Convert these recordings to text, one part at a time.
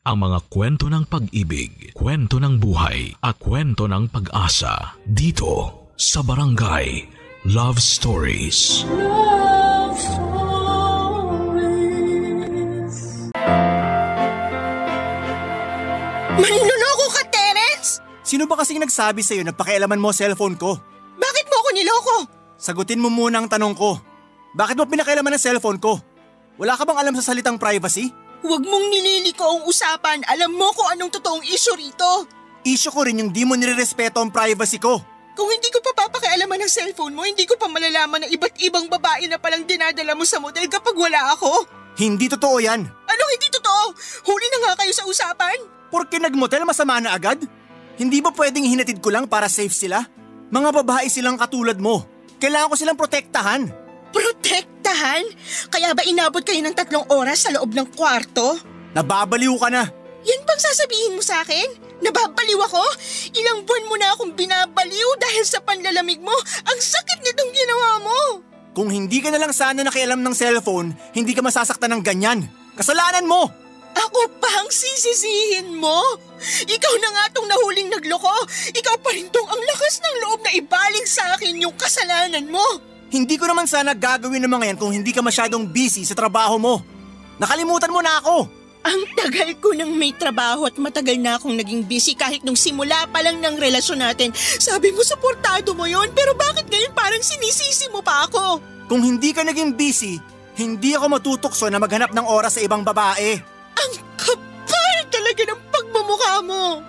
Ang mga kwento ng pag-ibig, kwento ng buhay at kwento ng pag-asa dito sa Barangay Love Stories. Love Stories. Manloloko ka, Terence? Sino ba kasing nagsabi sa'yo na pakialaman mo cellphone ko? Bakit mo ako niloko? Sagutin mo muna ang tanong ko. Bakit mo pinakialaman ang cellphone ko? Wala ka bang alam sa salitang privacy? Huwag mong nililiko ang usapan. Alam mo kung anong totoong issue rito. Issue ko rin yung di mo nirerespeto ang privacy ko. Kung hindi ko pa papakialaman ng cellphone mo, hindi ko pa malalaman na iba't ibang babae na palang dinadala mo sa motel kapag wala ako. Hindi totoo yan. Anong hindi totoo? Huli na nga kayo sa usapan. Porke nagmotel masama na agad? Hindi ba pwedeng hinatid ko lang para safe sila? Mga babae silang katulad mo. Kailangan ko silang protektahan. Protektahan? Kaya ba inabot kayo ng 3 oras sa loob ng kwarto? Nababaliw ka na. Yan bang sasabihin mo sa akin? Nababaliw ako? Ilang buwan mo na akong binabaliw dahil sa panlalamig mo. Ang sakit nitong ginawa mo. Kung hindi ka na lang sana nakialam ng cellphone, hindi ka masasaktan ng ganyan. Kasalanan mo! Ako pa ang sisisihin mo? Ikaw na nga tong nahuling nagloko. Ikaw pa rin tong ang lakas ng loob na ibaling sa akin yung kasalanan mo. Hindi ko naman sana gagawin ng mga yan kung hindi ka masyadong busy sa trabaho mo. Nakalimutan mo na ako. Ang tagal ko nang may trabaho at matagal na akong naging busy kahit nung simula pa lang ng relasyon natin. Sabi mo suportado mo yon, pero bakit ngayon parang sinisisi mo pa ako? Kung hindi ka naging busy, hindi ako matutokso na maghanap ng oras sa ibang babae. Ang kapal talaga ng pagmumukha mo.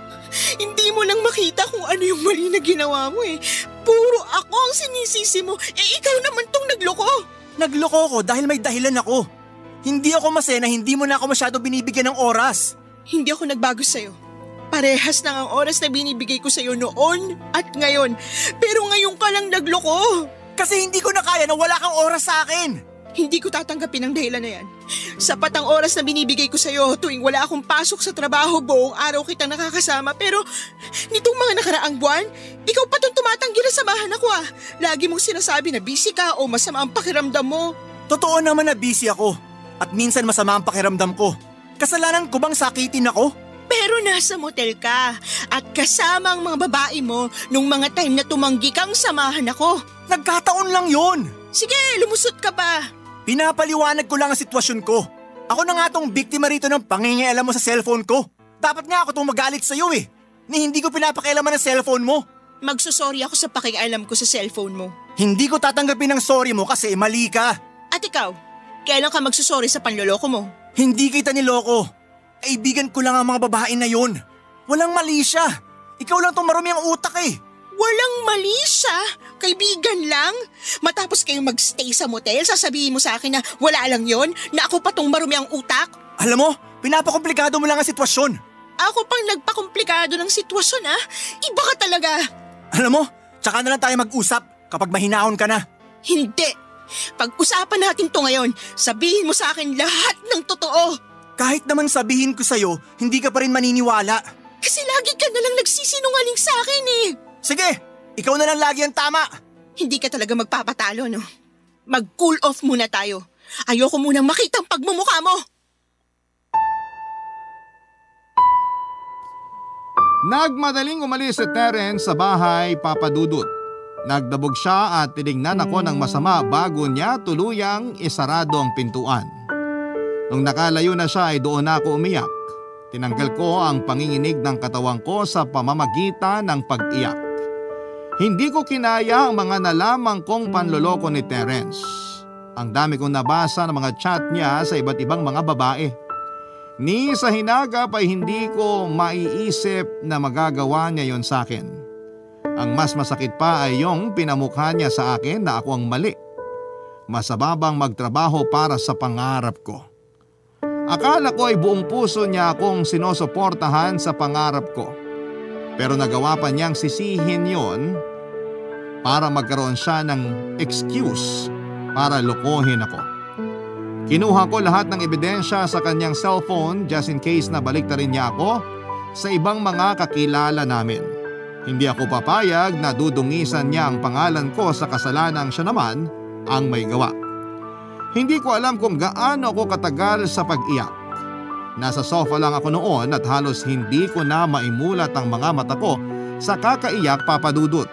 Hindi mo lang makita kung ano yung mali na ginawa mo eh. Puro ako ang sinisisi mo, ikaw naman tong nagloko. Nagloko ko dahil may dahilan ako. Hindi ako masaya na hindi mo na ako masyado binibigyan ng oras. Hindi ako nagbago sa'yo. Parehas lang ang oras na binibigay ko sa'yo noon at ngayon. Pero ngayon ka lang nagloko. Kasi hindi ko na kaya na wala kang oras sa akin. Hindi ko tatanggapin ang dahilan na yan. Sapat ang oras na binibigay ko sa'yo tuwing wala akong pasok sa trabaho, buong araw kitang nakakasama. Pero nitong mga nakaraang buwan, ikaw pa itong tumatanggi na samahan ako ah. Lagi mong sinasabi na busy ka o masama ang pakiramdam mo. Totoo naman na busy ako. At minsan masama ang pakiramdam ko. Kasalanan ko bang sakitin ako? Pero nasa motel ka at kasama ang mga babae mo nung mga time na tumanggi kang samahan ako. Nagkataon lang yun. Sige, lumusot ka pa. Pinapaliwanag ko lang ang sitwasyon ko. Ako na nga tong biktima rito ng pangingialam mo sa cellphone ko. Dapat nga ako tong magalit sa'yo eh. Ni hindi ko pinapakialaman ng cellphone mo. Magsusorry ako sa pakialam ko sa cellphone mo. Hindi ko tatanggapin ang sorry mo kasi mali ka. At ikaw, kailan ka magsusorry sa panloloko mo? Hindi kita niloko. Kaibigan ko lang ang mga babae na yun. Walang mali siya. Ikaw lang tong marumi ang utak eh. Walang mali siya? Kaibigan lang? Matapos kayong magstay sa motel, sasabihin mo sa akin na wala lang yon, na ako pa tong marumi ang utak? Alam mo, pinapakomplikado mo lang ang sitwasyon. Ako pang nagpakomplikado ng sitwasyon ah? Iba ka talaga. Alam mo, tsaka na lang tayo mag-usap kapag mahinahon ka na. Hindi. Pag-usapan natin to ngayon, sabihin mo sa akin lahat ng totoo. Kahit naman sabihin ko sa'yo, hindi ka pa rin maniniwala. Kasi lagi ka na lang nagsisinungaling sa akin eh. Sige, ikaw na lang lagi ang tama. Hindi ka talaga magpapatalo, no? Mag-cool off muna tayo. Ayoko munang makita ang pagmumukha mo. Nagmadaling umalis si Terence sa bahay papadudot. Nagdabog siya at tinignan ako ng masama bago niya tuluyang isarado ang pintuan. Nung nakalayo na siya ay doon ako umiyak. Tinanggal ko ang panginginig ng katawan ko sa pamamagitan ng pag-iyak. Hindi ko kinaya ang mga nalaman kong panloloko ni Terence. Ang dami kong nabasa ng mga chat niya sa iba't ibang mga babae. Ni sa hinagap ay hindi ko maiisip na magagawa niya yon sa akin. Ang mas masakit pa ay yung pinamukha niya sa akin na ako ang mali. Masababang magtrabaho para sa pangarap ko. Akala ko ay buong puso niya akong sinusuportahan sa pangarap ko. Pero nagawa pa niyang sisihin yon para magkaroon siya ng excuse para lokohin ako. Kinuha ko lahat ng ebidensya sa kanyang cellphone just in case na baliktarin niya ako sa ibang mga kakilala namin. Hindi ako papayag na dudungisan niya ang pangalan ko sa kasalanang siya naman ang may gawa. Hindi ko alam kung gaano ako katagal sa pag-iyak. Nasa sofa lang ako noon at halos hindi ko na maimulat ang mga mata ko sa kakaiyak, Papa Dudut.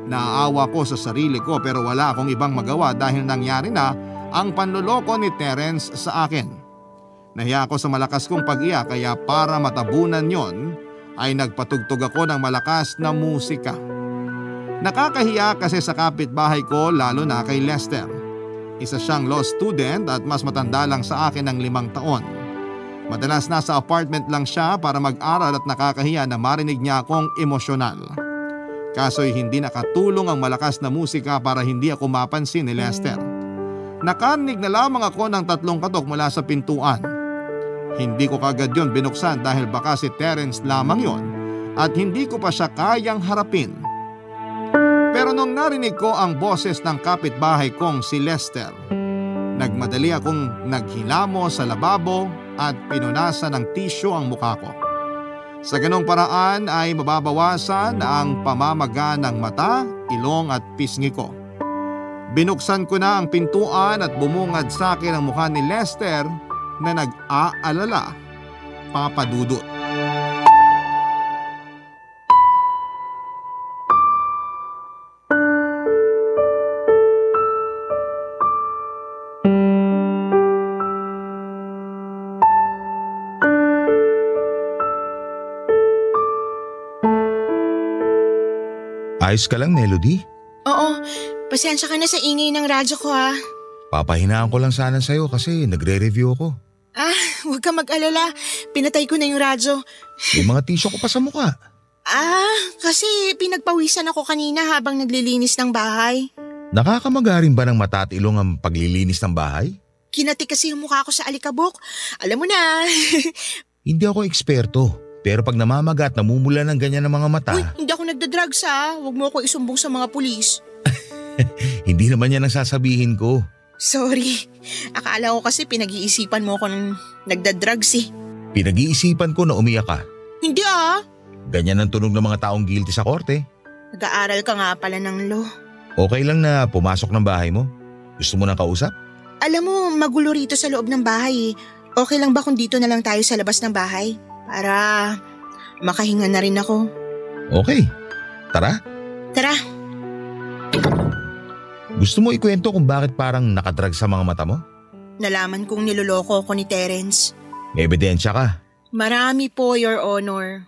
Naaawa ko sa sarili ko pero wala akong ibang magawa dahil nangyari na ang panloloko ni Terence sa akin. Nahiya ako sa malakas kong pag-iyak kaya para matabunan yon ay nagpatugtog ako ng malakas na musika. Nakakahiya kasi sa kapitbahay ko lalo na kay Lester. Isa siyang law student at mas matanda lang sa akin ng 5 taon. Madalas nasa apartment lang siya para mag-aral at nakakahiya na marinig niya akong emosyonal. Kaso'y hindi nakatulong ang malakas na musika para hindi ako mapansin ni Lester. Nakarinig na lamang ako ng 3 katok mula sa pintuan. Hindi ko kagad yon binuksan dahil baka si Terence lamang yon at hindi ko pa siya kayang harapin. Pero nung narinig ko ang boses ng kapitbahay kong si Lester, nagmadali akong naghilamo sa lababo at pinunasan ng tisyo ang mukha ko. Sa ganong paraan ay mababawasan ang pamamaga ng mata, ilong at pisngi ko. Binuksan ko na ang pintuan at bumungad sa akin ang mukha ni Lester na nag-aalala, Papa Dudut. Ayos ka lang, Melody? Oo, pasensya ka na sa ingay ng radyo ko ha. Papahinaan ko lang sana sa'yo kasi nagre-review ako. Huwag ka mag-alala. Pinatay ko na yung radyo. May mga tisyo ko pa sa mukha. Kasi pinagpawisan ako kanina habang naglilinis ng bahay. Nakakamagarin ba ng mata at ilong ang paglilinis ng bahay? Kinati kasi yung mukha ko sa alikabok. Alam mo na. Hindi ako eksperto. Pero pag namamaga at namumula ng ganyan ng mga mata… Uy, hindi ako nagdadrugs ha. Huwag mo ako isumbong sa mga pulis. Hindi naman yan ang sasabihin ko. Sorry. Akala ko kasi pinag-iisipan mo ako ng nagdadrugs eh. Pinag-iisipan ko na umiyak ka. Hindi ah. Ganyan ang tunog ng mga taong guilty sa korte. Nag-aaral ka nga pala ng law. Okay lang na pumasok ng bahay mo? Gusto mo nang kausap? Alam mo, magulo rito sa loob ng bahay eh. Okay lang ba kung dito na lang tayo sa labas ng bahay? Para makahinga na rin ako. Okay. Tara. Tara. Gusto mo ikwento kung bakit parang nakadrag sa mga mata mo? Nalaman kong niloloko ko ni Terence. May ebidensya ka. Marami po, Your Honor.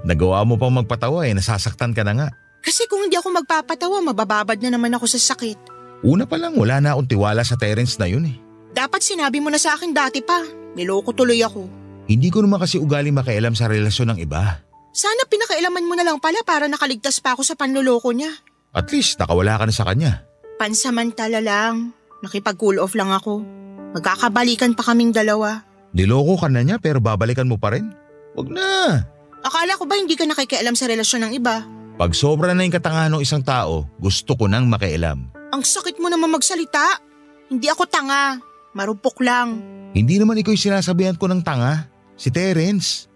Nagawa mo pang magpatawa nasasaktan ka na nga. Kasi kung hindi ako magpapatawa, mabababad na naman ako sa sakit. Una pa lang wala na akong tiwala sa Terence na yun eh. Dapat sinabi mo na sa akin dati pa. Niloko tuloy ako. Hindi ko naman kasi ugali makialam sa relasyon ng iba. Sana pinakailaman mo na lang pala para nakaligtas pa ako sa panloloko niya. At least nakawala ka na sa kanya. Pansamantala lang. Nakipag-cool off lang ako. Magkakabalikan pa kaming dalawa. Niloko ka na niya pero babalikan mo pa rin? Wag na. Akala ko ba hindi ka nakikialam sa relasyon ng iba? Pag sobra na yung katangahan ng isang tao, gusto ko nang makialam. Ang sakit mo naman magsalita. Hindi ako tanga. Marupok lang. Hindi naman ikaw yung sinasabihan ko ng tanga. Si Terence.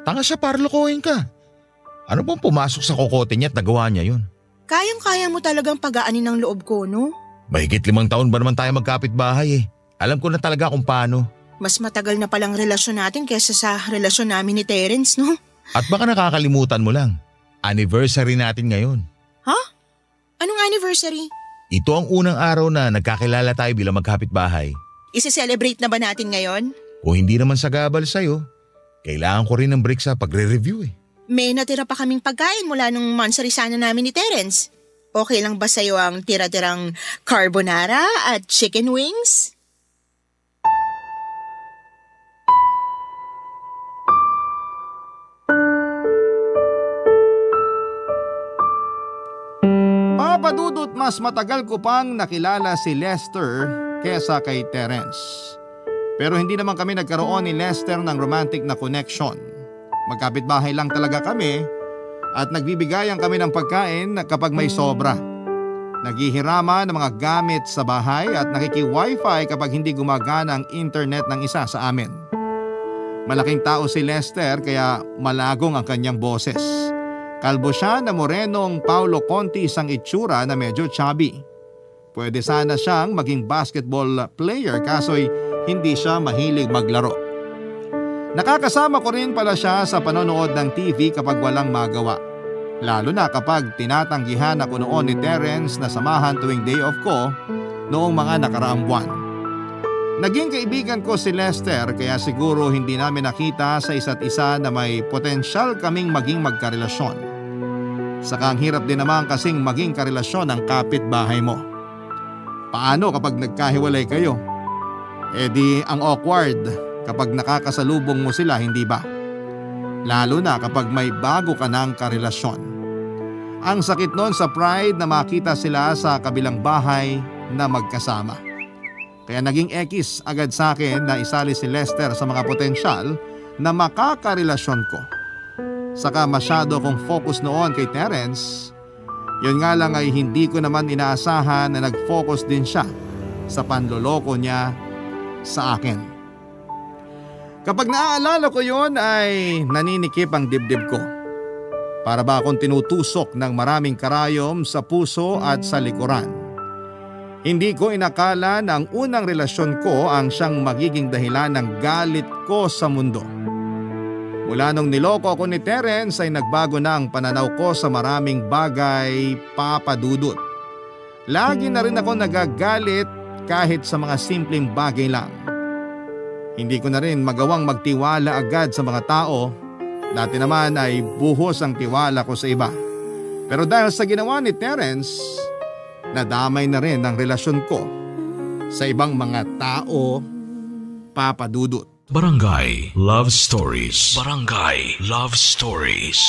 Tanga siya para lokohin ka. Ano bang pumasok sa kokote niya at nagawa niya yun? Kayang-kaya mo talagang pag-aanin ng loob ko, no? Mahigit 5 taon ba naman tayo magkapit-bahay eh. Alam ko na talaga kung paano. Mas matagal na palang relasyon natin kaysa sa relasyon namin ni Terence, no? At baka nakakalimutan mo lang. Anniversary natin ngayon. Ha? Anong anniversary? Ito ang unang araw na nagkakilala tayo bilang magkapit-bahay. Isi-celebrate na ba natin ngayon? Kung hindi naman sagabal sa'yo, kailangan ko rin ng break sa pagre-review eh. May natira pa kaming pagkain mula nung monthsary sana namin ni Terence. Okay lang ba sa'yo ang tira-tirang carbonara at chicken wings? Papa Dudut, mas matagal ko pang nakilala si Lester kesa kay Terence. Pero hindi naman kami nagkaroon ni Lester ng romantic na connection. Magkapit-bahay lang talaga kami at nagbibigayan kami ng pagkain kapag may sobra. Naghihirama ng mga gamit sa bahay at nakiki-wifi kapag hindi gumagana ang internet ng isa sa amin. Malaking tao si Lester kaya malagong ang kanyang boses. Kalbo siya na morenong Paulo Contis ang itsura na medyo chubby. Pwede sana siyang maging basketball player kaso'y hindi siya mahilig maglaro. Nakakasama ko rin pala siya sa panonood ng TV kapag walang magawa. Lalo na kapag tinatanggihan ako noon ni Terence na samahan tuwing day off ko noong mga nakaraang buwan. Naging kaibigan ko si Lester kaya siguro hindi namin nakita sa isa't isa na may potensyal kaming maging magkarelasyon. Saka ang hirap din naman kasing maging karelasyon ng kapitbahay mo. Paano kapag nagkahiwalay kayo? Eh di ang awkward kapag nakakasalubong mo sila, hindi ba? Lalo na kapag may bago ka ng karelasyon. Ang sakit nun sa pride na makita sila sa kabilang bahay na magkasama. Kaya naging ekis agad sa akin na isali si Lester sa mga potensyal na makakarelasyon ko. Saka masyado kong focus noon kay Terence. Yun nga lang ay hindi ko naman inaasahan na nag-focus din siya sa panloloko niya sa akin. Kapag naaalala ko yun ay naninikip ang dibdib ko. Para ba akong tinutusok ng maraming karayom sa puso at sa likuran. Hindi ko inakala na ang unang relasyon ko ang siyang magiging dahilan ng galit ko sa mundo. Mula nung niloko ako ni Terence ay nagbago na ang pananaw ko sa maraming bagay, Papa Dudut. Lagi na rin ako nagagalit kahit sa mga simpleng bagay lang. Hindi ko na rin magawang magtiwala agad sa mga tao. Dati naman ay buhos ang tiwala ko sa iba. Pero dahil sa ginawa ni Terence, nadamay na rin ang relasyon ko sa ibang mga tao, Papa Dudut. Barangay Love Stories. Barangay Love Stories.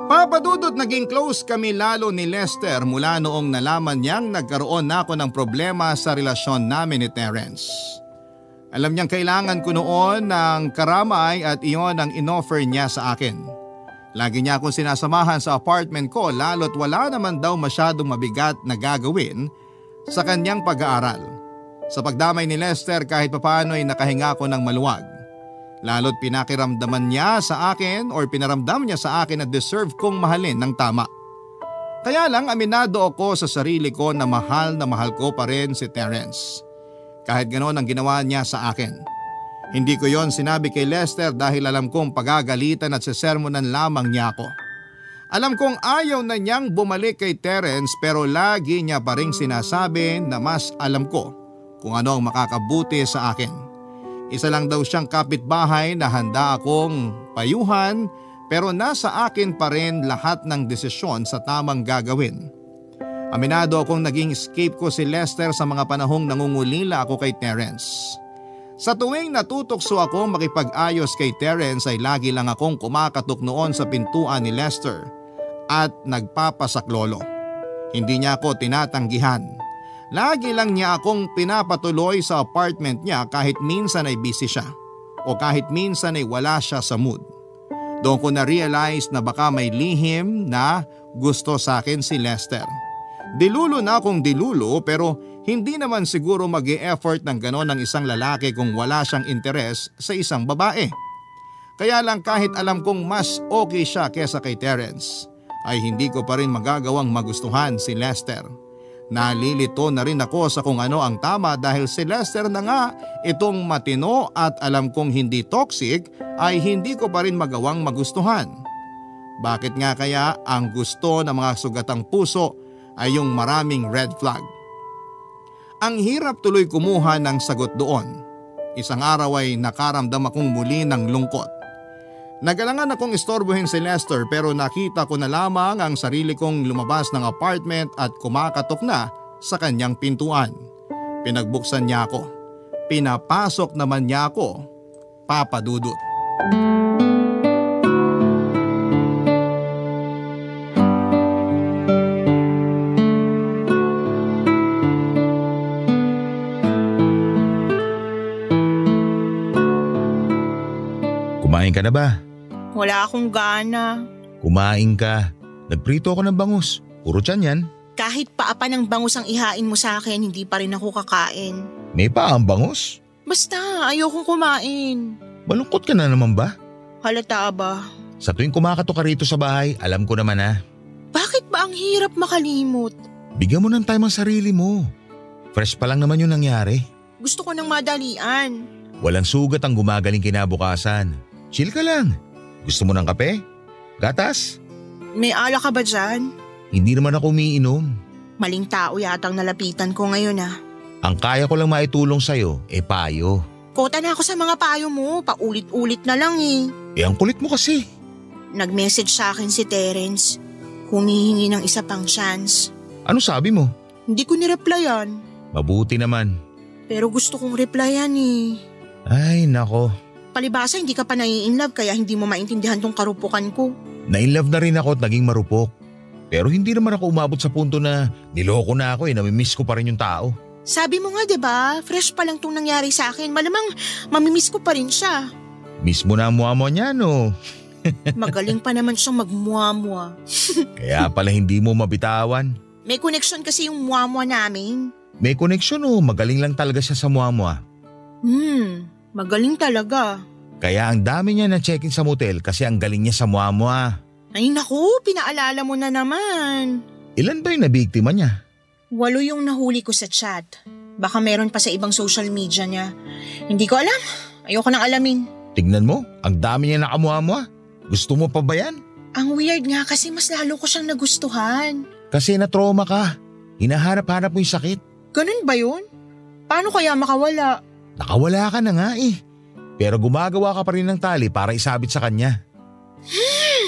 Papa Dudut, naging close kami lalo ni Lester mula noong nalaman niyang nagkaroon na ako ng problema sa relasyon namin ni Terence. Alam niyang kailangan ko noon ng karamay at iyon ang inoffer niya sa akin. Lagi niya akong sinasamahan sa apartment ko lalo't wala naman daw masyadong mabigat na gagawin sa kanyang pag-aaral. Sa pagdamay ni Lester kahit papaano ay nakahinga ko ng maluwag. Lalo't pinakiramdaman niya sa akin or pinaramdam niya sa akin na deserve kong mahalin ng tama. Kaya lang aminado ako sa sarili ko na mahal ko pa rin si Terence. Kahit ganoon ang ginawa niya sa akin. Hindi ko yon sinabi kay Lester dahil alam kong pagagalitan at sesermonan lamang niya ako. Alam kong ayaw na niyang bumalik kay Terence pero lagi niya pa rin sinasabi na mas alam ko kung ano ang makakabuti sa akin. Isa lang daw siyang kapitbahay na handa akong payuhan pero nasa akin pa rin lahat ng desisyon sa tamang gagawin. Aminado akong naging escape ko si Lester sa mga panahong nangungulila ako kay Terence. Sa tuwing natutokso ako makipag-ayos kay Terence ay lagi lang akong kumakatok noon sa pintuan ni Lester at nagpapasaklolo. Hindi niya ako tinatanggihan. Lagi lang niya akong pinapatuloy sa apartment niya kahit minsan ay busy siya o kahit minsan ay wala siya sa mood. Doon ko na-realize na baka may lihim na gusto sa akin si Lester. Dilulo na akong dilulo pero hindi naman siguro mag-e-effort ng ganon ang isang lalaki kung wala siyang interes sa isang babae. Kaya lang kahit alam kong mas okay siya kesa kay Terence, ay hindi ko pa rin magagawang magustuhan si Lester. Nalilito na rin ako sa kung ano ang tama dahil si Lester na nga itong matino at alam kong hindi toxic ay hindi ko pa rin magawang magustuhan. Bakit nga kaya ang gusto ng mga sugatang puso ay yung maraming red flag? Ang hirap tuloy kumuha ng sagot doon. Isang araw ay nakaramdam akong muli ng lungkot. Nagalangan akong istorbohin si Lester pero nakita ko na lamang ang sarili kong lumabas ng apartment at kumakatok na sa kanyang pintuan. Pinagbuksan niya ako. Pinapasok naman niya ako, Papa Dudut. Kumain ka na ba? Wala akong gana. Kumain ka. Nagprito ako ng bangus. Puro tiyan yan. Kahit paapa ng bangus ang ihain mo sa akin, hindi pa rin ako kakain. May pa ang bangus? Basta, ayokong kumain. Malungkot ka na naman ba? Halata ba? Sa tuwing kumakato ka rito sa bahay, alam ko naman na. Bakit ba ang hirap makalimot? Bigyan mo ng time ang sarili mo. Fresh pa lang naman yung nangyari. Gusto ko ng madalian. Walang sugat ang gumagaling kinabukasan. Chill ka lang. Gusto mo ng kape? Gatas? May alak ka ba dyan? Hindi naman ako umiinom. Maling tao yatang nalapitan ko ngayon ah. Ang kaya ko lang maitulong sa'yo, payo. Kota na ako sa mga payo mo, paulit-ulit na lang eh. Ang kulit mo kasi. Nag-message sa akin si Terence. Humihingi ng isa pang chance. Ano sabi mo? Hindi ko nireplyan. Mabuti naman. Pero gusto kong replyan eh. Ay, nako. Palibasa hindi ka pa nai-inlove kaya hindi mo maintindihan tong karupukan ko. Na-inlove na rin ako at naging marupok. Pero hindi naman ako umabot sa punto na niloko na ako namimiss ko pa rin yung tao. Sabi mo nga 'di ba, fresh pa lang tong nangyari sa akin. Malamang mamimiss ko pa rin siya. Miss mo na ang mukha mo niya, no? Magaling pa naman siyang magmuamwa. Kaya pala hindi mo mabitawan. May connection kasi yung muamwa namin. May koneksyon o magaling lang talaga siya sa mukha mo. Magaling talaga. Kaya ang dami niya na check-in sa motel kasi ang galing niya sa mukha mo. Ay naku, pinaalala mo na naman. Ilan ba yung nabiktima niya? 8 yung nahuli ko sa chat. Baka meron pa sa ibang social media niya. Hindi ko alam. Ayoko nang alamin. Tignan mo, ang dami niya nakamukha mo. Gusto mo pa ba yan? Ang weird nga kasi mas lalo ko siyang nagustuhan. Kasi na-trauma ka. Hinahanap-hanap mo yung sakit. Ganun ba yun? Paano kaya makawala? Nakawala ka na nga eh. Pero gumagawa ka pa rin ng tali para isabit sa kanya.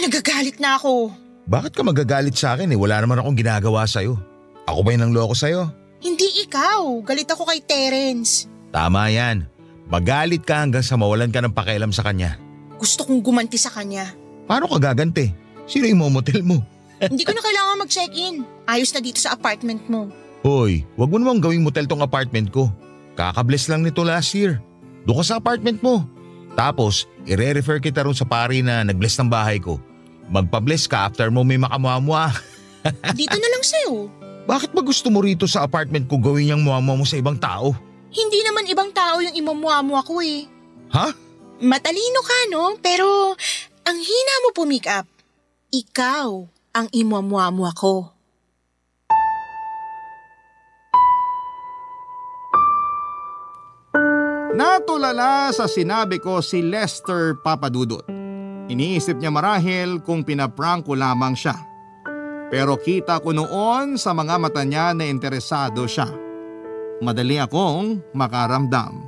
Nagagalit na ako. Bakit ka magagalit sa akin Wala naman akong ginagawa sa'yo. Ako ba yung nangloko sa'yo? Hindi ikaw. Galit ako kay Terence. Tama yan. Magalit ka hanggang sa mawalan ka ng pakialam sa kanya. Gusto kong gumanti sa kanya. Paano ka gaganti? Sino yung motel mo? Hindi ko na kailangan mag-check-in. Ayos na dito sa apartment mo. Hoy, wag mo namang gawing motel tong apartment ko. Kakabless lang nito last year. Doon ka sa apartment mo. Tapos, ire-refer kita ron sa pari na nag-bless ng bahay ko. Magpa-bless ka after mo may makamua-mua. Dito na lang sa'yo. Bakit ba gusto mo rito sa apartment ko gawin yung mua-mua mo sa ibang tao? Hindi naman ibang tao yung imamuamua ko eh. Ha? Matalino ka no? Pero ang hina mo pumick up. Ikaw ang imamuamua ko. Natulala sa sinabi ko si Lester Papadudot. Iniisip niya marahil kung pinaprank ko lamang siya. Pero kita ko noon sa mga mata niya na interesado siya. Madali akong makaramdam.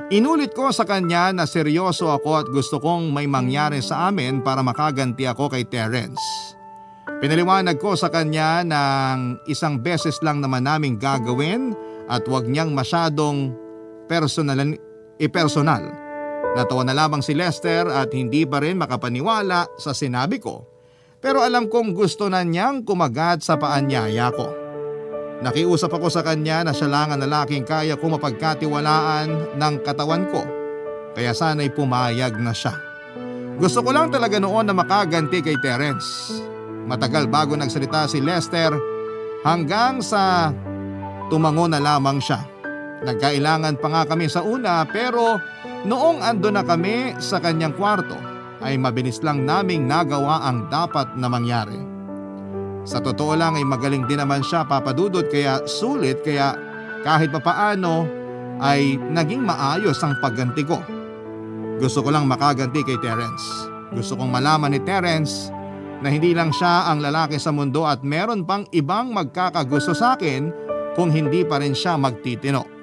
Inulit ko sa kanya na seryoso ako at gusto kong may mangyari sa amin para makaganti ako kay Terence. Pinaliwanag ko sa kanya na isang beses lang naman naming gagawin at wag niyang masyadong personal. Natawa na lamang si Lester at hindi pa rin makapaniwala sa sinabi ko. Pero alam kong gusto na niyang kumagat sa paanyaya ko. Nakiusap ako sa kanya na siya lang ang lalaking kaya ko mapagkatiwalaan ng katawan ko. Kaya sana'y pumayag na siya. Gusto ko lang talaga noon na makaganti kay Terence. Matagal bago nagsalita si Lester hanggang sa tumango na lamang siya. Nagkailangan pa nga kami sa una pero noong ando na kami sa kanyang kwarto ay mabilis lang naming nagawa ang dapat na mangyari. Sa totoo lang ay magaling din naman siya Papadudot kaya sulit kaya kahit papaano ay naging maayos ang pagganti ko. Gusto ko lang makaganti kay Terence. Gusto kong malaman ni Terence na hindi lang siya ang lalaki sa mundo at meron pang ibang magkakagusto sa akin kung hindi pa rin siya magtitino.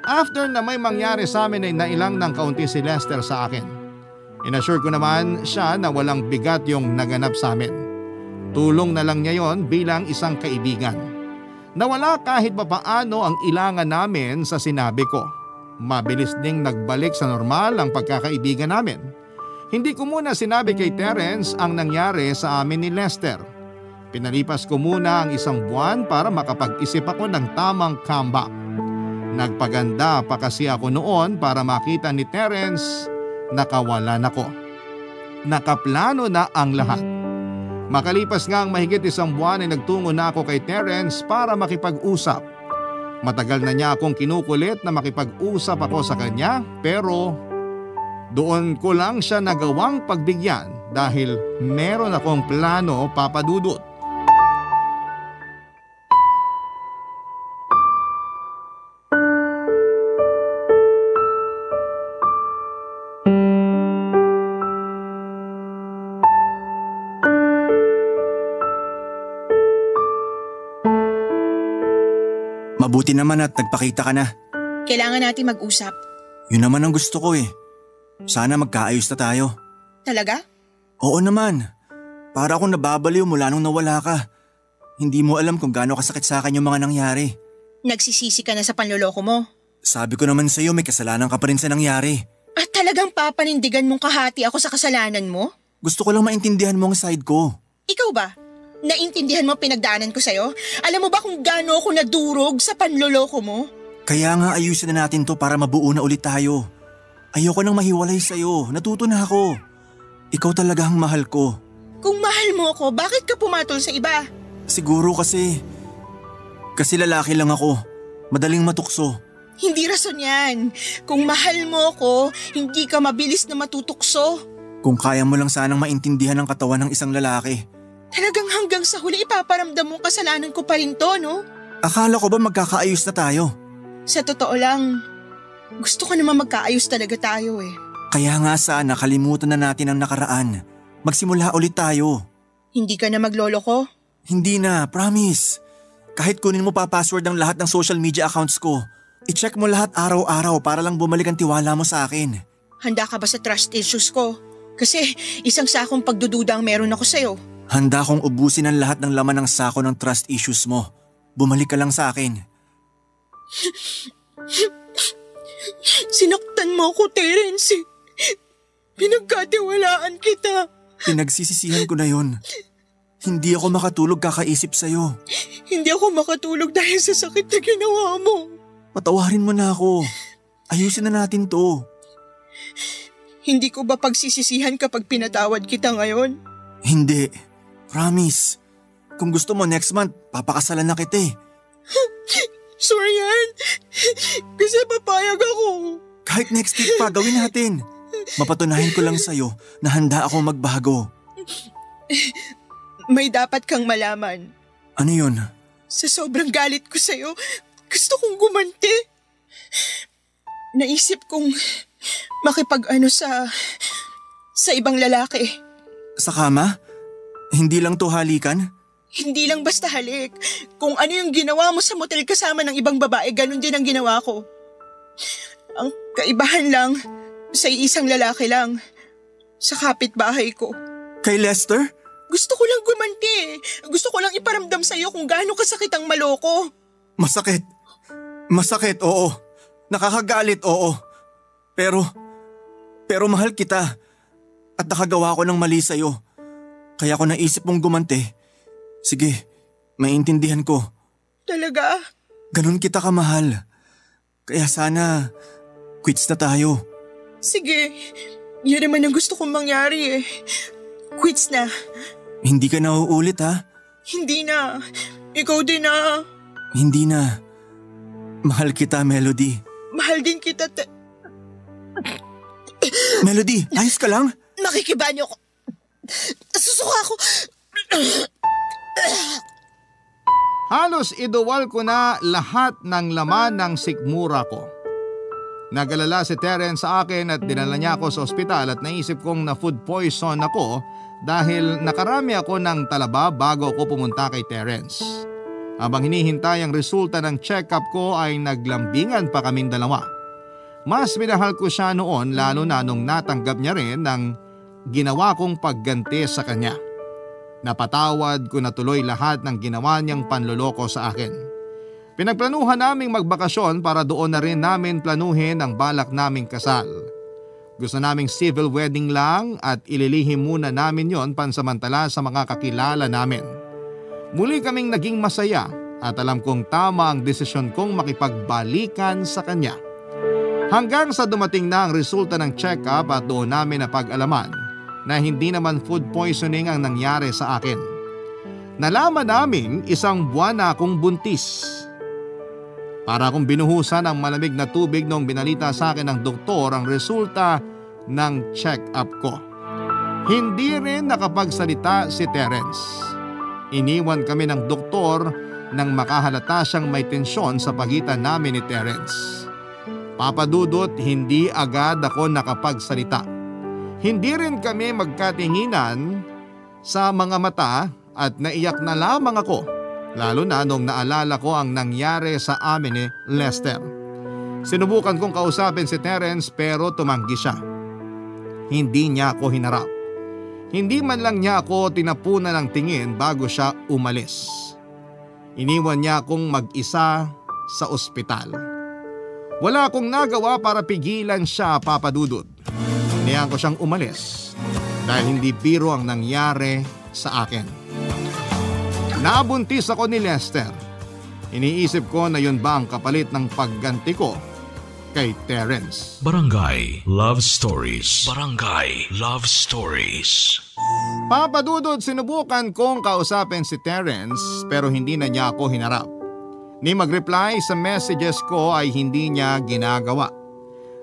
After na may mangyari sa amin ay nailang ng kaunti si Lester sa akin. Inassure ko naman siya na walang bigat yung naganap sa amin. Tulong na lang niya yon bilang isang kaibigan. Nawala kahit papaano ang ilangan namin sa sinabi ko. Mabilis ding nagbalik sa normal ang pagkakaibigan namin. Hindi ko muna sinabi kay Terence ang nangyari sa amin ni Lester. Pinalipas ko muna ang 1 buwan para makapag-isip ako ng tamang comeback. Nagpaganda pa kasi ako noon para makita ni Terence na kawalan ako. Nakaplano na ang lahat. Makalipas nga ang mahigit 1 buwan ay nagtungo na ako kay Terence para makipag-usap. Matagal na niya akong kinukulit na makipag-usap ako sa kanya pero doon ko lang siya nagawang pagbigyan dahil meron akong plano Papadudot. Mabuti naman at nagpakita ka na. Kailangan natin mag-usap. Yun naman ang gusto ko eh. Sana magkaayos na tayo. Talaga? Oo naman. Para akong nababaliw mula nung nawala ka. Hindi mo alam kung gaano kasakit sa akin yung mga nangyari. Nagsisisi ka na sa panloloko mo. Sabi ko naman sa'yo may kasalanan ka pa rin sa nangyari. At talagang papanindigan mong kahati ako sa kasalanan mo? Gusto ko lang maintindihan mo ang side ko. Ikaw ba? Naintindihan mo pinagdaanan ko sa'yo? Alam mo ba kung gaano ako nadurog sa panloloko mo? Kaya nga ayusin na natin to para mabuo na ulit tayo. Ayoko nang mahiwalay sa'yo. Natuto na ako. Ikaw talaga ang mahal ko. Kung mahal mo ako, bakit ka pumatol sa iba? Siguro kasi lalaki lang ako. Madaling matukso. Hindi rason yan. Kung mahal mo ako, hindi ka mabilis na matutukso. Kung kaya mo lang sanang maintindihan ang katawan ng isang lalaki. Talagang hanggang sa huli ipaparamdam mong kasalanan ko pa rin to, no? Akala ko ba magkakaayos na tayo? Sa totoo lang, gusto ko naman magkaayos talaga tayo eh. Kaya nga sana kalimutan na natin ang nakaraan. Magsimula ulit tayo. Hindi ka na magloloko? Hindi na, promise. Kahit kunin mo pa password ng lahat ng social media accounts ko, i-check mo lahat araw-araw para lang bumalik ang tiwala mo sa akin. Handa ka ba sa trust issues ko? Kasi isang sakong pagdududa ang meron ako sa'yo. Handa kong ubusin ang lahat ng laman ng sako ng trust issues mo. Bumalik ka lang sa akin. Sinaktan mo ako, Terence. Pinagkatiwalaan kita. Pinagsisisihan ko na yun. Hindi ako makatulog kakaisip sa'yo. Hindi ako makatulog dahil sa sakit na ginawa mo. Patawarin mo na ako. Ayusin na natin to. Hindi ko ba pagsisisihan kapag pinatawad kita ngayon? Hindi. Promise. Kung gusto mo next month, papakasalan na kita eh. Sure yan? Kasi papayag ako. Kahit next week pa, gawin natin. Mapatunayan ko lang sa'yo na handa akong magbago. May dapat kang malaman. Ano yun? Sa sobrang galit ko sa'yo, gusto kong gumanti. Naisip kong makipag-ano sa ibang lalaki. Sa kama? Hindi lang to halikan? Hindi lang basta halik. Kung ano yung ginawa mo sa motel kasama ng ibang babae, ganun din ang ginawa ko. Ang kaibahan lang, sa isang lalaki lang. Sa kapitbahay ko. Kay Lester? Gusto ko lang gumanti. Gusto ko lang iparamdam sa'yo kung gaano kasakit ang maloko. Masakit. Masakit, oo. Nakakagalit, oo. Pero mahal kita. At nakagawa ko ng mali sa'yo. Kaya ko naisip mong gumanti. Sige, maintindihan ko. Talaga? Ganun kita kamahal. Kaya sana, quits na tayo. Sige, yan naman ang gusto kong mangyari eh. Quits na. Hindi ka na uulit ha? Hindi na. Ikaw din na. Hindi na. Mahal kita, Melody. Mahal din kita. Melody, ayos ka lang? Nakikibanyo ko. Susuka ako. Halos iduwal ko na lahat ng laman ng sikmura ko. Nag-alala si Terence sa akin at dinala niya ako sa ospital at naisip kong na food poison ako dahil nakarami ako ng talaba bago ako pumunta kay Terence. Habang hinihintay ang resulta ng check-up ko ay naglambingan pa kaming dalawa. Mas minahal ko siya noon lalo na nung natanggap niya rin ng ginawa kong pagganti sa kanya. Napatawad ko na tuloy lahat ng ginawa niyang panloloko sa akin. Pinagplanuhan naming magbakasyon para doon na rin namin planuhin ang balak naming kasal. Gusto naming civil wedding lang at ililihim muna namin yon pansamantala sa mga kakilala namin. Muli kaming naging masaya at alam kong tama ang desisyon kong makipagbalikan sa kanya. Hanggang sa dumating na ang resulta ng check-up at doon namin napag-alaman na hindi naman food poisoning ang nangyari sa akin. Nalaman namin isang buwan na akong buntis. Para akong binuhusan ng malamig na tubig nung binalita sa akin ng doktor ang resulta ng check-up ko. Hindi rin nakapagsalita si Terence. Iniwan kami ng doktor nang makahalata siyang may tensyon sa pagitan namin ni Terence. Papadudot, hindi agad ako nakapagsalita. Hindi rin kami magkatinginan sa mga mata at naiyak na lamang ako Lalo na nung naalala ko ang nangyari sa amin ni Lester. Sinubukan kong kausapin si Terence pero tumanggi siya. Hindi niya ako hinarap. Hindi man lang niya ako tinapunan ng tingin bago siya umalis. Iniwan niya akong mag-isa sa ospital. Wala akong nagawa para pigilan siya, Papa Dudut. Hinayaan ko siyang umalis dahil hindi biro ang nangyari sa akin. Nabuntis ako ni Lester. Iniisip ko na yun ba ang kapalit ng pagganti ko kay Terence. Barangay Love Stories. Barangay Love Stories. Papa Dudut, sinubukan kong kausapin si Terence pero hindi na niya ako hinarap. Ni mag-reply sa messages ko ay hindi niya ginagawa.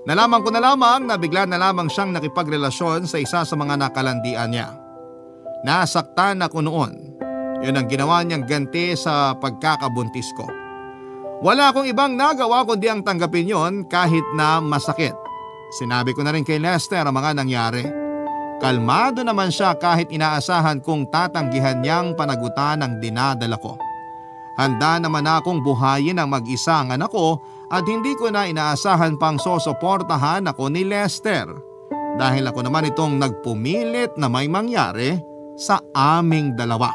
Nalaman ko na lamang na bigla na lamang siyang nakipagrelasyon sa isa sa mga nakalandian niya. Nasaktan ako noon. Yun ang ginawa niyang ganti sa pagkakabuntis ko. Wala akong ibang nagawa kundi ang tanggapin yon kahit na masakit. Sinabi ko na rin kay Lester ang mga nangyari. Kalmado naman siya kahit inaasahan kong tatanggihan niyang panagutan ang dinadala ko. Handa naman akong buhayin ang mag-isa ang anak ko at hindi ko na inaasahan pang sosuportahan ako ni Lester. Dahil ako naman itong nagpumilit na may mangyari sa aming dalawa.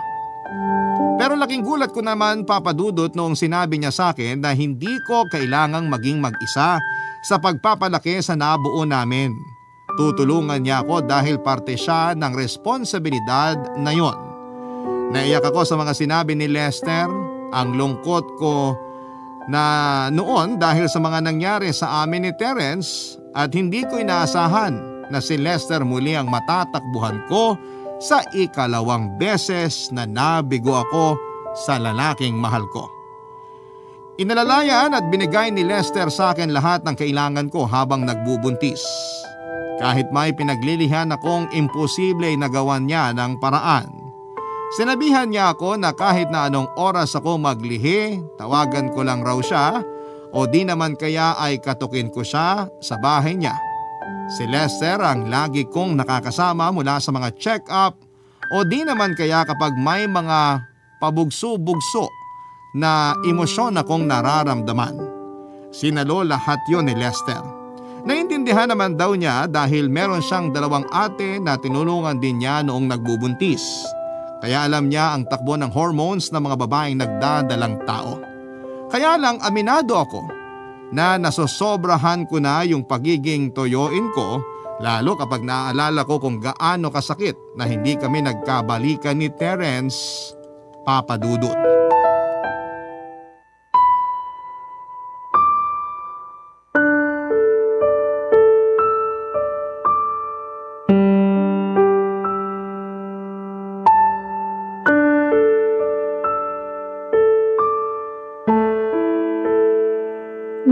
Pero laking gulat ko naman, Papa Dudut, noong sinabi niya sa akin na hindi ko kailangang maging mag-isa sa pagpapalaki sa nabuo namin. Tutulungan niya ako dahil parte siya ng responsibilidad na yon. Naiyak ako sa mga sinabi ni Lester. Ang lungkot ko na noon dahil sa mga nangyari sa amin ni Terence at hindi ko inaasahan na si Lester muli ang matatakbuhan ko sa ikalawang beses na nabigo ako sa lalaking mahal ko. Inalalayan at binigay ni Lester sa akin lahat ng kailangan ko habang nagbubuntis. Kahit may pinaglilihan akong imposible na gawan niya ng paraan. Sinabihan niya ako na kahit na anong oras ako maglihi, tawagan ko lang raw siya o di naman kaya ay katukin ko siya sa bahay niya. Si Lester ang lagi kong nakakasama mula sa mga check-up o di naman kaya kapag may mga pabugso-bugso na emosyon akong nararamdaman. Sinalo lahat yon ni Lester. Naintindihan naman daw niya dahil meron siyang 2 ate na tinulungan din niya noong nagbubuntis. Kaya alam niya ang takbo ng hormones ng mga babaeng nagdadalang tao. Kaya lang aminado ako na nasosobrahan ko na yung pagiging toyoin ko, lalo kapag naaalala ko kung gaano kasakit na hindi kami nagkabalikan ni Terence, Papa Dudut.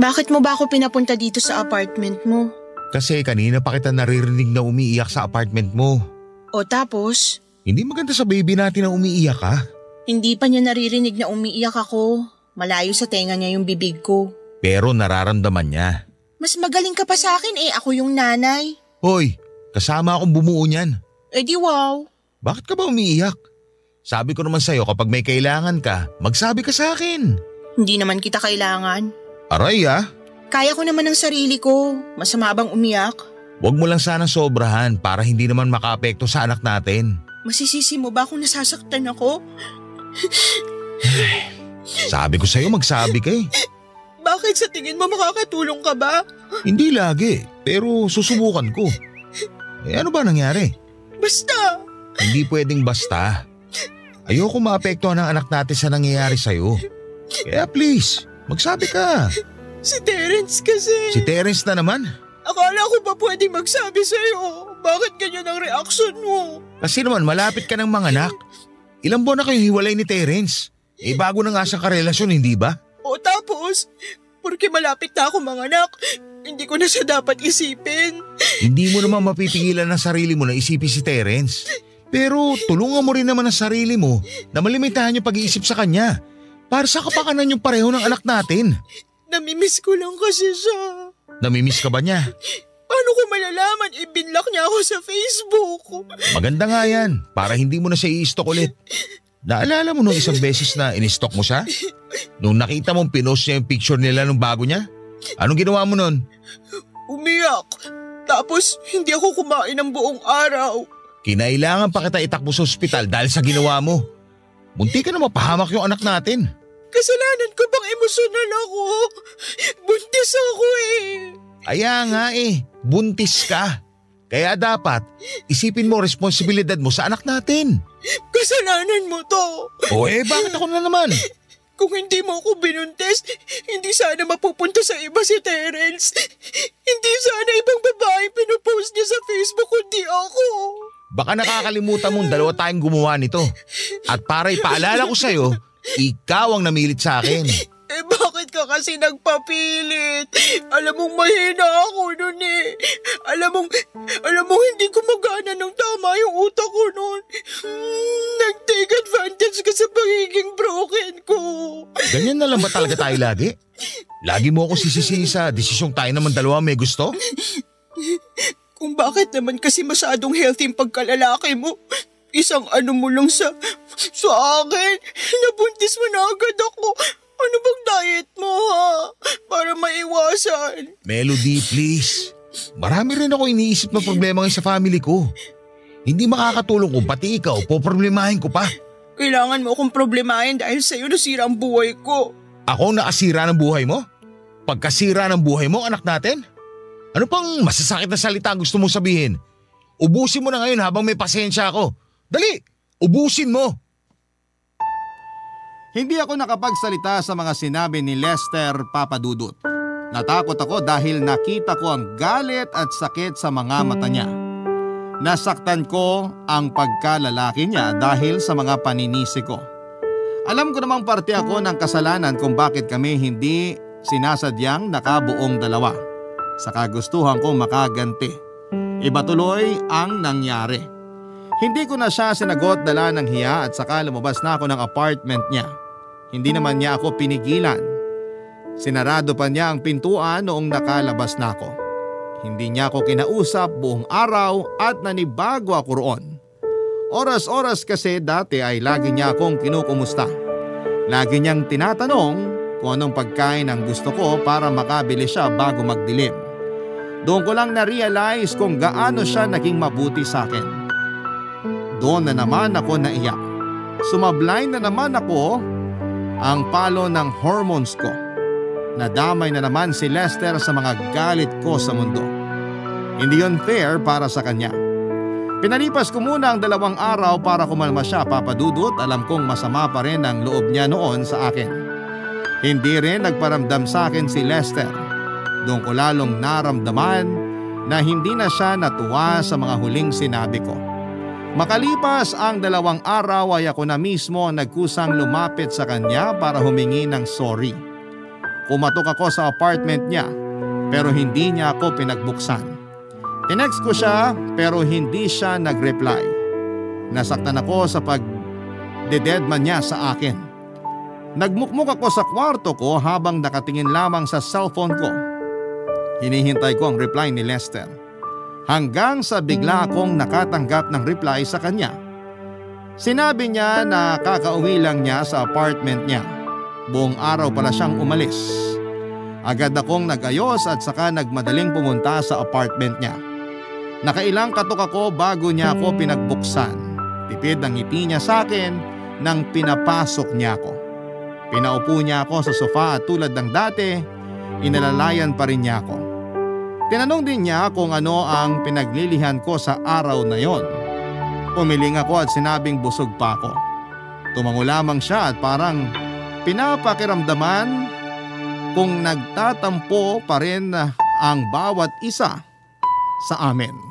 Bakit mo ba ako pinapunta dito sa apartment mo? Kasi kanina pa kita naririnig na umiiyak sa apartment mo. O tapos? Hindi maganda sa baby natin na umiiyak ka. Hindi pa niya naririnig na umiiyak ako. Malayo sa tenga niya yung bibig ko. Pero nararamdaman niya. Mas magaling ka pa sa akin ako yung nanay. Hoy, kasama akong bumuo niyan. Di wow. Bakit ka ba umiiyak? Sabi ko naman sa'yo kapag may kailangan ka, magsabi ka sa akin. Hindi naman kita kailangan. Aray Kaya ko naman ang sarili ko. Masama bang umiyak? Huwag mo lang sana sobrahan para hindi naman makaapekto sa anak natin. Masisisi mo ba kung nasasaktan ako? Sabi ko sa'yo magsabi ka eh. Bakit sa tingin mo makakatulong ka ba? Hindi lagi, pero susubukan ko. Ano ba nangyari? Basta. Hindi pwedeng basta. Ayoko maapektuhan ang anak natin sa nangyayari sa'yo. Kaya please, magsabi ka. Si Terence kasi. Si Terence na naman? Akala ko pa pwedeng magsabi sa'yo. Bakit ganyan ang reaksyon mo? Kasi naman malapit ka ng manganak. Ilang buwan na kayong hiwalay ni Terence? Bago na nga sa karelasyon, hindi ba? O tapos, porque malapit na ako manganak, hindi ko na siya dapat isipin. Hindi mo naman mapipigilan ng sarili mo na isipin si Terence. Pero tulungan mo rin naman ang sarili mo na malimitahan yung pag-iisip sa kanya. Para sa kapakanan yung pareho ng anak natin. Namimiss ko lang kasi siya. Namimiss ka ba niya? Paano ko malalaman? Ibinlock niya ako sa Facebook. Maganda nga yan, para hindi mo na siya i-stalk ulit. Naalala mo nung isang beses na in-stalk mo siya? Nung nakita mong pinost niya yung picture nila nung bago niya? Anong ginawa mo nun? Umiyak. Tapos hindi ako kumain ng buong araw. Kinailangan pa kita itakbo sa ospital dahil sa ginawa mo. Munti ka na mapahamak yung anak natin. Kasalanan ko bang emosyonal ako? Buntis ako eh. Kaya nga buntis ka. Kaya dapat isipin mo responsibilidad mo sa anak natin. Kasalanan mo to. Bakit ako na naman? Kung hindi mo ako binuntis, hindi sana mapupunta sa iba si Terence. Hindi sana ibang babae pinupost niya sa Facebook kundi ako. Baka nakakalimutan mong dalawa tayong gumawa nito. At para ipaalala ko sa'yo, ikaw ang namilit sa akin. Bakit ka kasi nagpapilit? Alam mong mahina ako nun eh. Alam mong hindi ko magana ng tama yung utak ko nun. Nag-take advantage ka sa pagiging broken ko. Ganyan na lang ba talaga tayo lagi? Lagi mo ako sisisihin sa desisyong tayo naman dalawa may gusto? Kung bakit naman kasi masyadong healthy yung pagkalalaki mo. Isang ano mo lang sa akin. Nabuntis mo na agad ako. Ano bang diet mo ha? Para maiwasan. Melody, please. Marami rin ako iniisip na problema ngayon sa family ko. Hindi makakatulong kung pati ikaw, poproblemahin ko pa. Kailangan mo akong problemahin dahil sa'yo nasira ang buhay ko. Ako nakasira ng buhay mo? Pagkasira ng buhay mo, anak natin? Ano pang masasakit na salita ang gusto mong sabihin? Ubusin mo na ngayon habang may pasensya ako. Dali, ubusin mo. Hindi ako nakapagsalita sa mga sinabi ni Lester Papadudut. Natakot ako dahil nakita ko ang galit at sakit sa mga mata niya. Nasaktan ko ang pagkalalaki niya dahil sa mga paninisi ko. Alam ko namang parte ako ng kasalanan kung bakit kami hindi sinasadyang nakabuong dalawa. Sa kagustuhan kong makaganti. Iba tuloy ang nangyari. Hindi ko na siya sinagot dala ng hiya at saka lumabas na ako ng apartment niya. Hindi naman niya ako pinigilan. Sinarado pa niya ang pintuan noong nakalabas na ako. Hindi niya ako kinausap buong araw at nanibago ako roon. Oras-oras kasi dati ay lagi niya akong kinukumusta. Lagi niyang tinatanong kung anong pagkain ang gusto ko para makabili siya bago magdilim. Doon ko lang na-realize kung gaano siya naging mabuti sa akin. Doon na naman ako naiyak. Sumablay na naman ako ang palo ng hormones ko. Nadamay na naman si Lester sa mga galit ko sa mundo. Hindi yun fair para sa kanya. Pinalipas ko muna ang 2 araw para kumalma siya, Papadudut. Alam kong masama pa rin ang loob niya noon sa akin. Hindi rin nagparamdam sa akin si Lester. Doon ko lalong naramdaman na hindi na siya natuwa sa mga huling sinabi ko. Makalipas ang 2 araw ay ako na mismo nagkusang lumapit sa kanya para humingi ng sorry. Kumatok ako sa apartment niya pero hindi niya ako pinagbuksan. Tinext ko siya pero hindi siya nag-reply. Nasaktan ako sa pag-deadman niya sa akin. Nagmukmuk ako sa kwarto ko habang nakatingin lamang sa cellphone ko. Hinihintay ko ang reply ni Lester. Hanggang sa bigla akong nakatanggap ng reply sa kanya. Sinabi niya na kakauwi lang niya sa apartment niya. Buong araw pala siyang umalis. Agad akong nag-ayos at saka nagmadaling pumunta sa apartment niya. Nakailang katok ako bago niya ako pinagbuksan. Tipid ang ngiti niya sa akin nang pinapasok niya ako. Pinaupo niya ako sa sofa at tulad ng dati, inalalayan pa rin niya ako. Tinanong din niya kung ano ang pinaglilihan ko sa araw na yon. Umiling ako at sinabing busog pa ako. Tumango lamang siya at parang pinapakiramdaman kung nagtatampo pa rin ang bawat isa sa amin.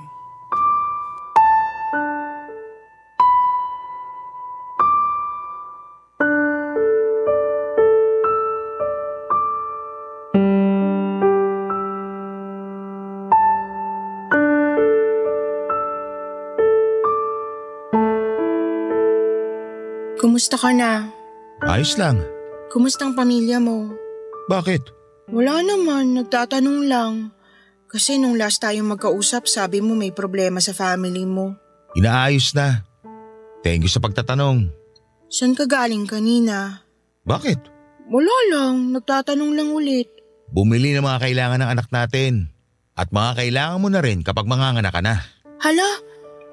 Kumusta ka na? Ayos lang. Kumusta ang pamilya mo? Bakit? Wala naman, nagtatanong lang. Kasi nung last tayong magkausap, sabi mo may problema sa family mo. Inaayos na. Thank you sa pagtatanong. Saan ka galing kanina? Bakit? Wala lang, nagtatanong lang ulit. Bumili ng mga kailangan ng anak natin. At mga kailangan mo na rin kapag manganganak ka na. Hala,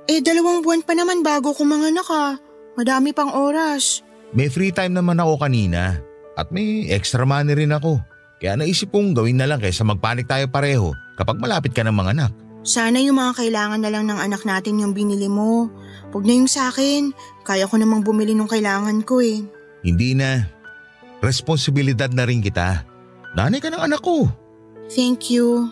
2 buwan pa naman bago ko manganak ah. Madami pang oras. May free time naman ako kanina. At may extra money rin ako. Kaya naisip kong gawin na lang kaysa magpanik tayo pareho kapag malapit ka ng manganak. Sana yung mga kailangan na lang ng anak natin yung binili mo. Huwag na yung sa akin. Kaya ko namang bumili ng kailangan ko eh. Hindi na. Responsibilidad na rin kita. Nanay ka ng anak ko. Thank you.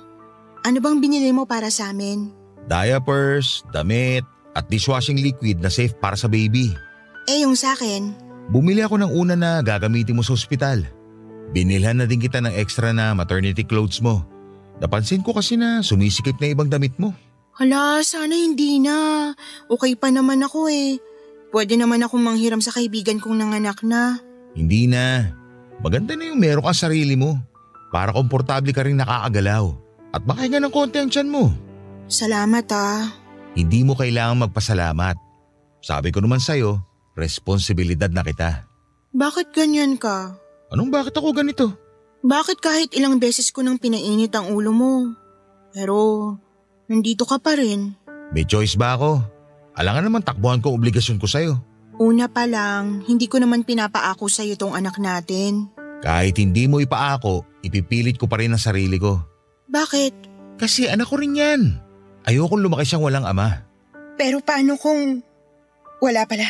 Ano bang binili mo para sa amin? Diapers, damit, at dishwashing liquid na safe para sa baby. Yung sa akin? Bumili ako ng una na gagamitin mo sa ospital. Binilhan na din kita ng extra na maternity clothes mo. Napansin ko kasi na sumisikip na ibang damit mo. Hala, sana hindi na. Okay pa naman ako eh. Pwede naman akong manghiram sa kaibigan kong nanganak na. Hindi na. Maganda na yung meron kang sarili mo. Para komportable ka rin nakakagalaw. At makahinga ng konti ang tiyan mo. Salamat ah. Hindi mo kailangang magpasalamat. Sabi ko naman sa'yo, responsibilidad na kita. Bakit ganyan ka? Anong bakit ako ganito? Bakit kahit ilang beses ko nang pinainit ang ulo mo? Pero nandito ka pa rin. May choice ba ako? Alangan naman takbuhan ko obligasyon ko sa'yo. Una pa lang, hindi ko naman pinapaako sa'yo tong anak natin. Kahit hindi mo ipaako, ipipilit ko pa rin ang sarili ko. Bakit? Kasi anak ko rin yan. Ayokong lumaki siyang walang ama. Pero paano kung wala pala?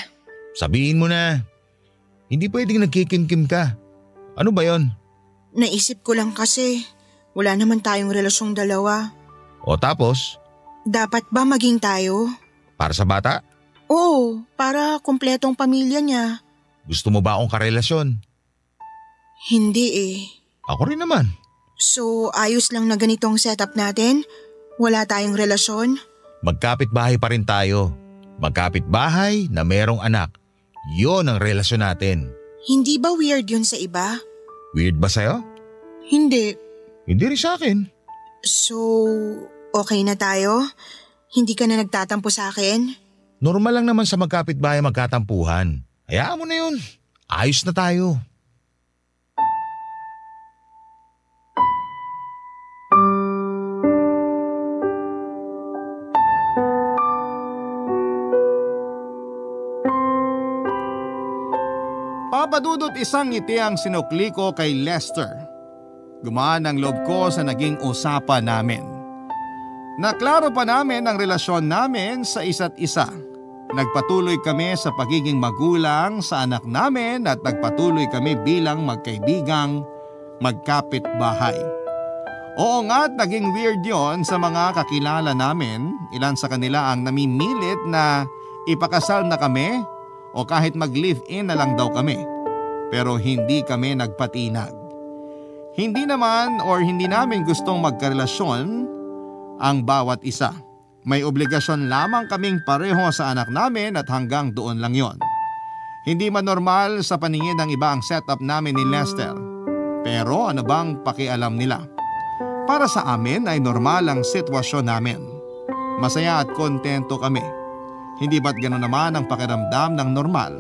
Sabihin mo na. Hindi pwedeng nagkikimkim ka. Ano ba yon? Naisip ko lang kasi wala naman tayong relasyong dalawa. O tapos? Dapat ba maging tayo? Para sa bata? Oo, para kumpletong pamilya niya. Gusto mo ba akong karelasyon? Hindi eh. Ako rin naman. So ayos lang na ganitong setup natin? Wala tayong relasyon? Magkapit-bahay pa rin tayo. Magkapit-bahay na merong anak. Yon ang relasyon natin. Hindi ba weird yun sa iba? Weird ba sa'yo? Hindi. Hindi rin sa akin. So, okay na tayo? Hindi ka na nagtatampo sa akin? Normal lang naman sa magkapit-bahay magkatampuhan. Hayaan mo na yun. Ayos na tayo. Papadudot isang ngiti ang sinukli ko kay Lester. Gumaan ang loob ko sa naging usapan namin. Naklaro pa namin ang relasyon namin sa isa't isa. Nagpatuloy kami sa pagiging magulang sa anak namin at nagpatuloy kami bilang magkaibigang magkapit-bahay. Oo nga't naging weird yon sa mga kakilala namin. Ilan sa kanila ang namimilit na ipakasal na kami o kahit mag-live-in na lang daw kami. Pero hindi kami nagpatinag. Hindi naman or hindi namin gustong magkarelasyon ang bawat isa. May obligasyon lamang kaming pareho sa anak namin at hanggang doon lang yon. Hindi man normal sa paningin ng iba ang setup namin ni Lester. Pero ano bang pakialam nila? Para sa amin ay normal ang sitwasyon namin. Masaya at kontento kami. Hindi ba't gano'n naman ang pakiramdam ng normal?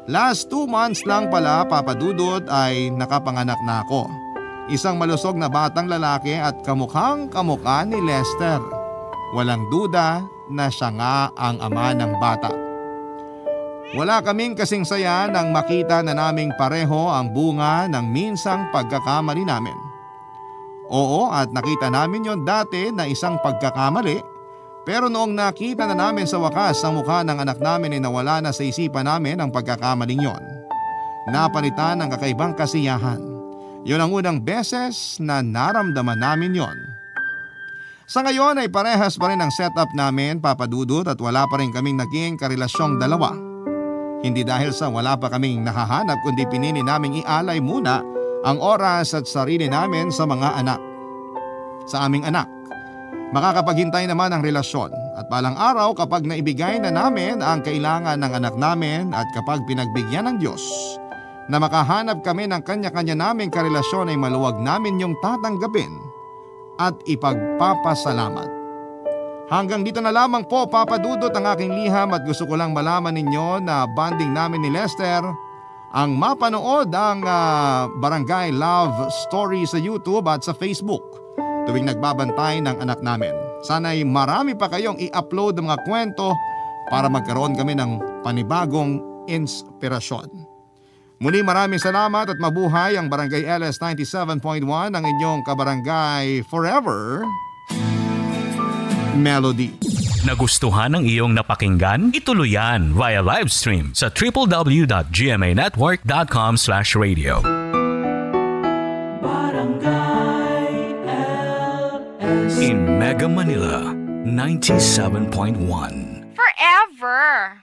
Last 2 months lang pala, Papadudot, ay nakapanganak na ako. Isang malusog na batang lalaki at kamukhang kamukha ni Lester. Walang duda na siya nga ang ama ng bata. Wala kaming kasing saya nang makita na naming pareho ang bunga ng minsang pagkakamali namin. Oo, at nakita namin yon dati na isang pagkakamali. Pero noong nakita na namin sa wakas ang mukha ng anak namin ay nawala na sa isipan namin ang pagkakamaling yon. Napalitan ng kakaibang kasiyahan. Yon ang unang beses na naramdaman namin yon. Sa ngayon ay parehas pa rin ang setup namin, Papadudot, at wala pa rin kaming naging karelasyong dalawa. Hindi dahil sa wala pa kaming nahahanap kundi pinili naming ialay muna ang oras at sarili namin sa mga anak. Sa aming anak. Makakapaghintay naman ang relasyon at balang araw kapag naibigay na namin ang kailangan ng anak namin at kapag pinagbigyan ng Diyos na makahanap kami ng kanya-kanya naming karelasyon ay maluwag namin yung tatanggapin at ipagpapasalamat. Hanggang dito na lamang po, Papa Dudut, ang aking liham at gusto ko lang malaman ninyo na bonding namin ni Lester ang mapanood ang Barangay Love Story sa YouTube at sa Facebook tuwing nagbabantay ng anak namin. Sana'y marami pa kayong i-upload ng mga kwento para magkaroon kami ng panibagong inspirasyon. Muli maraming salamat at mabuhay ang Barangay LS 97.1, ang inyong kabarangay forever, Melody. Nagustuhan ng iyong napakinggan? Ituloy yan via live stream sa www.gmanetwork.com/radio. Barangay LS. In Mega Manila, 97.1. Forever.